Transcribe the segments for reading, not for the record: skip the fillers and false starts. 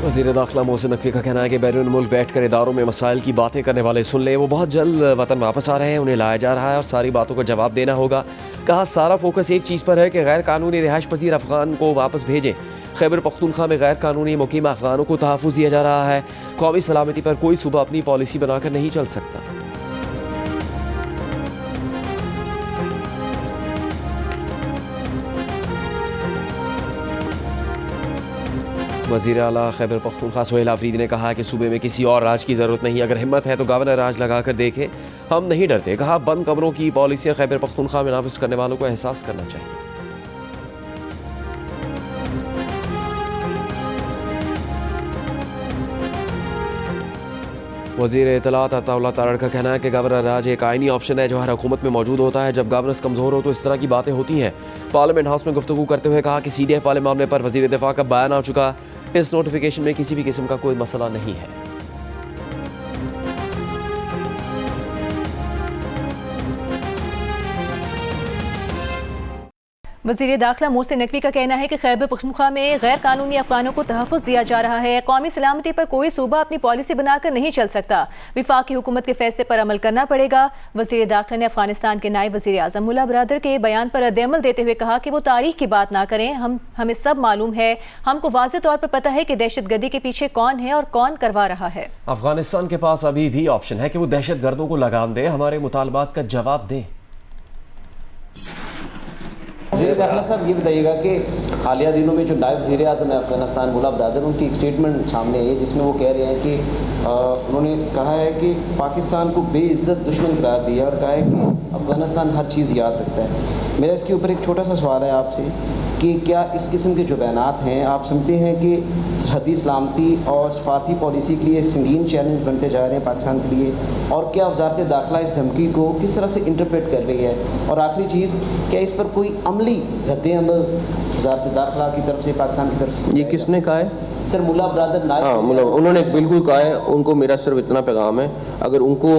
वज़ीर दाखिला मोहसिन नकवी का कहना है कि बैरून मुल्क बैठ कर इदारों में मसाइल की बातें करने वाले सुन ले, वो बहुत जल्द वतन वापस आ रहे हैं, उन्हें लाया जा रहा है और सारी बातों का जवाब देना होगा। कहा सारा फोकस एक चीज़ पर है कि गैर कानूनी रिहाइश पजीर अफगान को वापस भेजें। खैबर पख्तूनख्वा में गैर कानूनी मुकीम अफगानों को तहफ़्फ़ुज़ दिया जा रहा है। कौमी सलामती पर कोई सूबा अपनी पॉलिसी बनाकर नहीं चल सकता। वज़ीर आला खैबर पख्तूनख्वा सुहेल आफरीदी ने कहा कि सूबे में किसी और राज की ज़रूरत नहीं, अगर हिम्मत है तो गवर्नर राज लगा कर देखें, हम नहीं डरते। कहा बंद कमरों की पॉलिसियाँ खैबर पख्तूनख्वा में नाफिज करने वालों को एहसास करना चाहिए। वज़ीर इत्तलात अताउल्लाह तारड़ का कहना है कि गवर्नर राज एक आइनी ऑप्शन है जो हर हुकूमत में मौजूद होता है। जब गवर्नेंस कमज़ोर हो तो इस तरह की बातें होती हैं। पार्लियामेंट हाउस में गुफ्तगू करते हुए कहा कि CDF वाले मामले पर वज़ीर दिफा का बयान आ चुका, इस नोटिफिकेशन में किसी भी किस्म का कोई मसला नहीं है। वज़ीर दाखिला मोहसिन नकवी का कहना है कि खैबर पख्तूनख्वा में गैर कानूनी अफगानों को तहफ़्फ़ुज़ दिया जा रहा है। कौमी सलामती पर कोई सूबा अपनी पॉलिसी बनाकर नहीं चल सकता, वफाकी हुकूमत के फैसले पर अमल करना पड़ेगा। वज़ीर दाखिला ने अफगानिस्तान के नायब वज़ीर आज़म मुल्ला बरदर के बयान पर रद्द-ए-अमल देते हुए कहा कि वो तारीख की बात ना करें। हमें सब मालूम है, हमको वाज़ेह तौर पर पता है कि दहशतगर्दी के पीछे कौन है और कौन करवा रहा है। अफगानिस्तान के पास अभी भी ऑप्शन है कि वो दहशतगर्दों को लगाम दे, हमारे मुतालबात का जवाब दे। वज़ीर दाखिला साहब ये बताइएगा कि हालिया दिनों में जो नायब वज़ीर आज़म है अफगानिस्तान मुल्ला बरदर, उनकी एक स्टेटमेंट सामने है जिसमें वो कह रहे हैं कि उन्होंने कहा है कि पाकिस्तान को बेइज्जत दुश्मन करार दिया और कहा है कि अफगानिस्तान हर चीज़ याद रखता है। मेरा इसके ऊपर एक छोटा सा सवाल है आपसे कि क्या इस किस्म के जो बयानात हैं आप समझते हैं कि सरहदी सलामती और सफारती पॉलिसी के लिए संगीन चैलेंज बनते जा रहे हैं पाकिस्तान के लिए, और क्या वज़ारत दाखिला इस धमकी को किस तरह से इंटरप्रेट कर रही है? और आखिरी चीज़, क्या इस पर कोई अमली रद्द-ए-अमल वज़ारत दाखिला की तरफ से पाकिस्तान की तरफ से? ये किसने कहा है सर? मुल्ला बरदर नायब। हाँ, मुल्ला उन्होंने बिल्कुल कहा है। उनको मेरा सिर्फ इतना पैगाम है, अगर उनको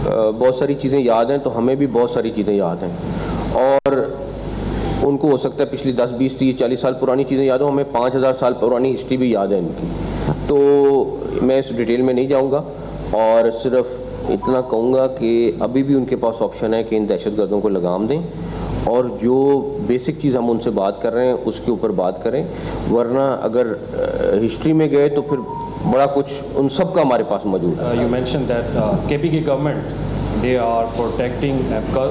बहुत सारी चीज़ें याद हैं तो हमें भी बहुत सारी चीज़ें याद हैं, और उनको हो सकता है पिछली 10, 20, 30, 40 साल पुरानी चीज़ें याद हो, हमें 5000 साल पुरानी हिस्ट्री भी याद है इनकी। तो मैं इस डिटेल में नहीं जाऊंगा और सिर्फ इतना कहूँगा कि अभी भी उनके पास ऑप्शन है कि इन दहशतगर्दों को लगाम दें और जो बेसिक चीज़ हम उनसे बात कर रहे हैं उसके ऊपर बात करें, वरना अगर हिस्ट्री में गए तो फिर बड़ा कुछ उन सब का हमारे पास मौजूद है। यू मेंशन दैट KP की गवर्नमेंट दे आर प्रोटेक्टिंग,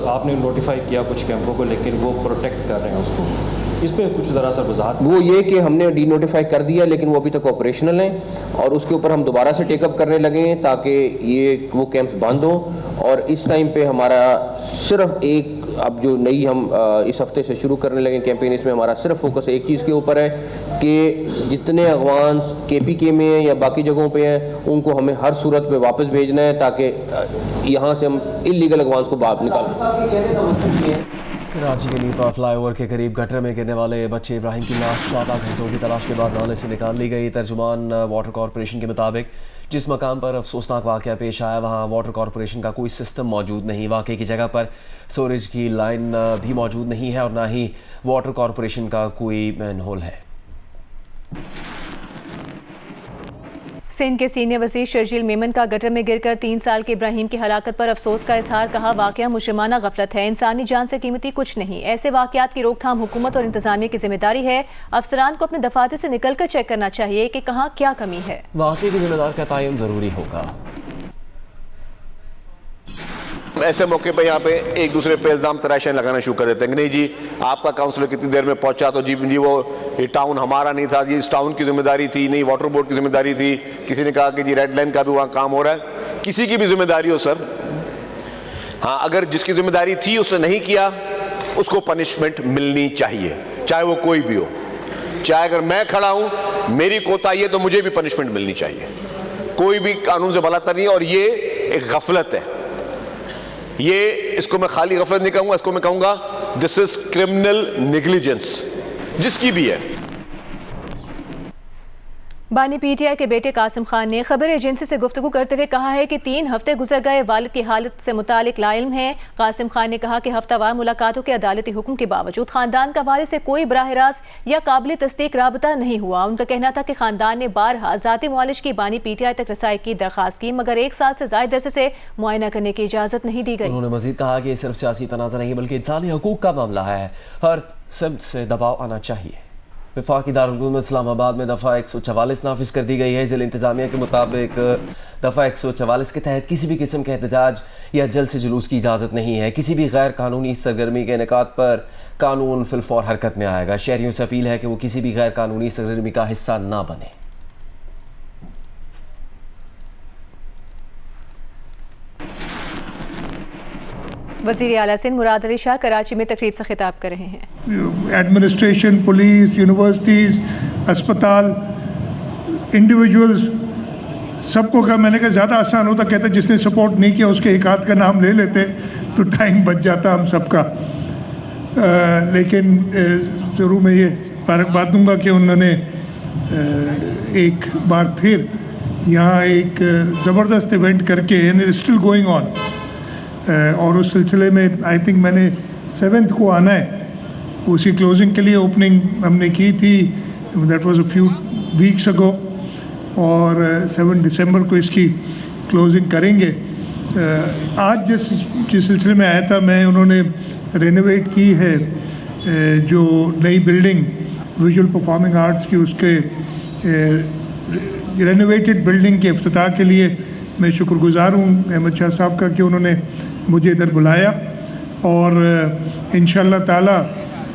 आपने नोटिफाई किया कुछ कैंपों को, लेकिन वो प्रोटेक्ट कर रहे हैं उसको, इस पर कुछ ज़रा सा वजाहत। वो ये कि हमने डी नोटिफाई कर दिया लेकिन वो अभी तक ऑपरेशनल हैं और उसके ऊपर हम दोबारा से टेकअप करने लगे हैं ताकि ये वो कैंप्स बंद हों। और इस टाइम पे हमारा सिर्फ एक, अब जो नई हम इस हफ्ते से शुरू करने लगे कैंपेन, इसमें हमारा सिर्फ फोकस एक चीज़ के ऊपर है कि जितने अफगान KPK में हैं या बाकी जगहों पे हैं उनको हमें हर सूरत में वापस भेजना है ताकि यहाँ से हम इल्लीगल अफगान को बाहर निकालें। कराची के नीपा फ्लाईओवर के करीब गटर में गिरने वाले बच्चे इब्राहिम की लाश 14 घंटों की तलाश के बाद नाले से निकाल ली गई। तर्जुमान वाटर कॉरपोरेशन के मुताबिक जिस मकाम पर अफसोसनाक वाक़या पेश आया वहाँ वाटर कॉरपोरेशन का कोई सिस्टम मौजूद नहीं। वाक़े की जगह पर सीवरेज की लाइन भी मौजूद नहीं है और ना ही वाटर कॉरपोरेशन का कोई मैनहोल है। सिंध के सीनियर वज़ीर शर्जील मेमन का गटर में गिरकर 3 साल के इब्राहिम की हलाकत पर अफसोस का इजहार। कहा वाक़या मुजरिमाना गफलत है, इंसानी जान से कीमती कुछ नहीं। ऐसे वाक़यात की रोकथाम हुकूमत और इंतजामिया की जिम्मेदारी है। अफसरान को अपने दफातर से निकल कर चेक करना चाहिए कि कहाँ क्या कमी है। वाक़े के जिम्मेदार का तयन ज़रूरी होगा। ऐसे मौके पे यहाँ पे एक दूसरे पे इल्ज़ाम तराशियाँ लगाना शुरू कर देते हैं कि नहीं जी आपका काउंसलर कितनी देर में पहुंचा, तो जी वो ये टाउन हमारा नहीं था, जी इस टाउन की जिम्मेदारी थी, नहीं वाटर बोर्ड की जिम्मेदारी थी। किसी ने कहा कि जी रेड लाइन का भी वहाँ काम हो रहा है। किसी की भी जिम्मेदारी हो सर, हाँ अगर जिसकी जिम्मेदारी थी उसने नहीं किया उसको पनिशमेंट मिलनी चाहिए, चाहे वो कोई भी हो। चाहे अगर मैं खड़ा हूँ मेरी कोताही है तो मुझे भी पनिशमेंट मिलनी चाहिए। कोई भी कानून से भलातर नहीं है और ये एक गफलत है। ये इसको मैं खाली गफलत नहीं कहूंगा, इसको मैं कहूंगा दिस इज क्रिमिनल नेग्लिजेंस जिसकी भी है। बानी पीटीआई के बेटे कासिम खान ने खबर एजेंसी से गुफ्तगू करते हुए कहा है कि 3 हफ्ते गुजर गए, वालिद की हालत से मुतालिक लाइल्म है। कासिम खान ने कहा कि हफ्तावार मुलाकातों के अदालती हुक्म के बावजूद खानदान का वालिद से कोई बराह रास्त या काबिल तस्दीक राबता नहीं हुआ। उनका कहना था कि खानदान ने बारहा ज़ाती मुआलिज की बानी पीटीआई तक रसाई की दरख्वास्त की, मगर 1 साल से ज़ायद अरसे से मुआयना करने की इजाज़त नहीं दी गई। उन्होंने मजीद कहा कि सिर्फ सियासी तनाज़ा नहीं बल्कि इंसानी हकूक़ का मामला है, हर सिमत से दबाव आना चाहिए। वफाकी दारुल हुकूमत इस्लामाबाद में दफ़ा 144 नाफिज कर दी गई है। ज़िला इंतज़ामिया के मुताबिक दफ़ा 144 के तहत किसी भी किस्म के एहतजाज या जल से जुलूस की इजाज़त नहीं है। किसी भी गैर कानूनी सरगर्मी के इनेकाद पर कानून फिलफौर हरकत में आएगा। शहरियों से अपील है कि वो किसी भी गैर कानूनी सरगर्मी का हिस्सा ना बने। वज़ीर आला सिंध मुराद अली शाह कराची में तकरीब से खिताब कर रहे हैं। एडमिनिस्ट्रेशन, पुलिस, यूनिवर्सिटीज़, अस्पताल, इंडिविजुअल्स, सबको कहा, मैंने कहा ज़्यादा आसान होता, कहते जिसने सपोर्ट नहीं किया उसके एक आध का नाम ले लेते तो टाइम बच जाता हम सबका। लेकिन ज़रूर मैं ये मुबारकबाद दूँगा कि उन्होंने एक बार फिर यहाँ एक ज़बरदस्त इवेंट करके, एंड स्टिल गोइंग ऑन, और उस सिलसिले में आई थिंक मैंने 7th को आना है। उसी क्लोजिंग के लिए ओपनिंग हमने की थी, that was a few weeks ago, और 7 दिसंबर को इसकी क्लोजिंग करेंगे। आज जिस सिलसिले में आया था मैं, उन्होंने रेनोवेट की है जो नई बिल्डिंग विजुअल परफॉर्मिंग आर्ट्स की, उसके रेनोवेटेड बिल्डिंग के इफ्तिताह के लिए मैं शुक्रगुज़ार हूँ अहमद शाह साहब का कि उन्होंने मुझे इधर बुलाया, और इंशाअल्लाह ताला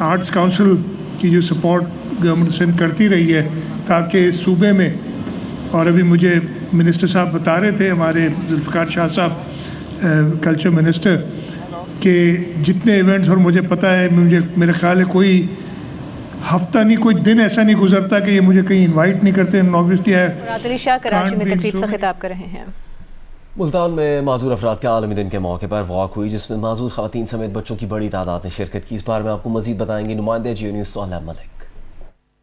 आर्ट्स काउंसिल की जो सपोर्ट गवर्नमेंट सिंध करती रही है ताकि सूबे में, और अभी मुझे मिनिस्टर साहब बता रहे थे, हमारे जुल्फ़िकार शाह साहब कल्चर मिनिस्टर, कि जितने इवेंट्स, और मुझे पता है, मेरा ख्याल है कोई हफ्ता नहीं, कोई दिन ऐसा नहीं गुजरता कि ये मुझे कहीं इनवाइट नहीं करते। ऑब्वियसली है। मुराद अली शाह कराची में तकरीब से खिताब कर रहे हैं। मुल्तान में माजूर अफराद के आलमी दिन के मौके पर वॉक हुई, जिसमें माजूर ख़वातीन समेत बच्चों की बड़ी तादाद ने शिरकत की। इस बारे में आपको मजीद बताएंगे नुमाइंदे जियो न्यूज़ सोहला मलिक।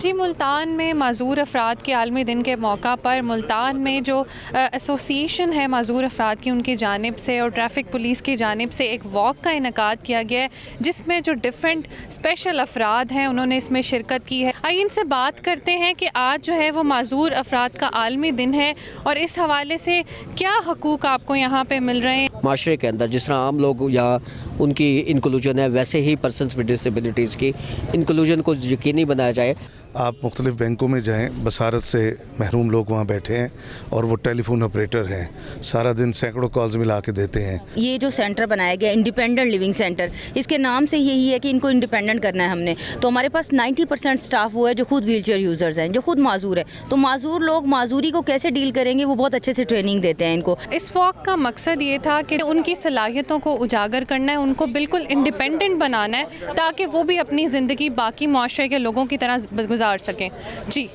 जी, मुल्तान में माजूर अफराद के आलमी दिन के मौका पर मुल्तान में जो एसोसिएशन है माजूर अफराद की, उनकी जानिब से और ट्रैफिक पुलिस की जानिब से एक वॉक का इनकाद किया गया है, जिसमें जो डिफरेंट स्पेशल अफराद हैं उन्होंने इसमें शिरकत की है। आइए इनसे बात करते हैं कि आज जो है वो माजूर अफराद का आलमी दिन है, और इस हवाले से क्या हकूक़ आपको यहाँ पर मिल रहे हैं। माशरे के अंदर जिस तरह आम लोग यहाँ उनकी इंक्लूजन है, वैसे ही पर्सनस विद डिसेबिलिटीज़ की इंक्लूजन को यकीनी बनाया जाए। आप मुख्तलिफ़ बैंकों में जाएं, बसारत से महरूम लोग वहाँ बैठे हैं और वो टेलीफोन ऑपरेटर हैं, सारा दिन सैकड़ों कॉल्स मिला के देते हैं। ये जो सेंटर बनाया गया इंडिपेंडेंट लिविंग सेंटर, इसके नाम से यही है कि इनको इंडिपेंडेंट करना है हमने। तो हमारे पास 90% स्टाफ वो है जो खुद व्हीलचेयर यूज़र्स हैं, जो खुद माजूर है। तो माजूर लोग माजूरी को कैसे डील करेंगे, वो बहुत अच्छे से ट्रेनिंग देते हैं इनको। इस वॉक का मकसद ये था कि उनकी सलाहियतों को उजागर करना है, उनको बिल्कुल इंडिपेंडेंट बनाना है, ताकि वो भी अपनी ज़िंदगी बाकी माशरे के लोगों की तरह गुजार सकें। जी,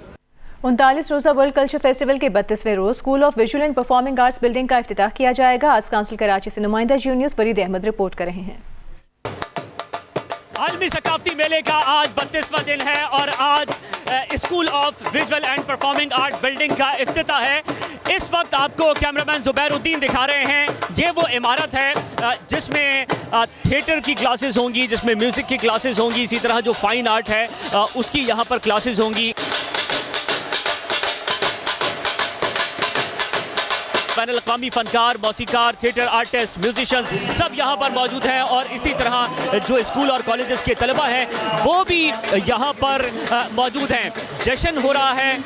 39 रोज़ा वर्ल्ड कल्चर फेस्टिवल के 32वें रोज़ school of visual and performing arts building का इफ्तिताह किया जाएगा। आज काउंसिल कराची से नुमाइंदा जियो न्यूज़ वलीद अहमद रिपोर्ट कर रहे हैं। आलमी सकाफती मेले का आज 32वां दिन है और आज school of visual and performing art building का इफ्तिताह है। इस वक्त आपको कैमरामैन ज़ुबैरुद्दीन दिखा रहे हैं, ये वो इमारत है जिसमें थिएटर की क्लासेस होंगी, जिसमें म्यूज़िक की क्लासेस होंगी, इसी तरह जो फाइन आर्ट है उसकी यहाँ पर क्लासेस होंगी। बैनुल-अक़वामी फनकार, मौसीकार, थिएटर आर्टिस्ट, म्यूजिशियंस सब यहाँ पर मौजूद हैं, और इसी तरह जो स्कूल और कॉलेजेस के तलबा हैं वो भी यहाँ पर मौजूद हैं। जश्न हो रहा है।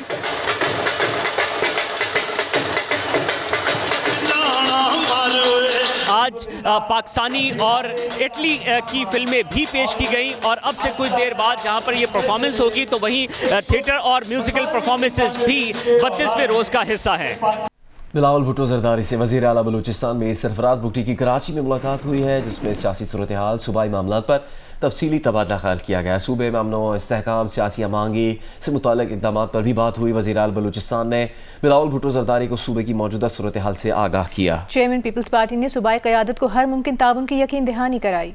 आज पाकिस्तानी और इटली की फिल्में भी पेश की गई, और अब से कुछ देर बाद जहाँ पर ये परफॉर्मेंस होगी तो वहीं थिएटर और म्यूजिकल परफॉर्मेंसेस भी 32वें रोज़ का हिस्सा है। बिलावल भुट्टो जरदारी से वज़ीर आला बलूचिस्तान में सरफराज भुट्टी की कराची में मुलाकात हुई है, जिसमें सियासी सूरत हाल, सूबाई मामलात पर तफसीली तबादला ख्याल किया गया। सूबे में अमन व इस्तेहकाम, सियासी अमांगी से मुताल्लिक़ इक़दामात पर भी बात हुई। वज़ीर आला बलूचिस्तान ने बिलावल भुट्टो जरदारी को सूबे की मौजूदा सूरत हाल से आगाह किया। चेयरमैन पीपल्स पार्टी ने सूबाई क़यादत को हर मुमकिन ताउन की यकीन दहानी कराई।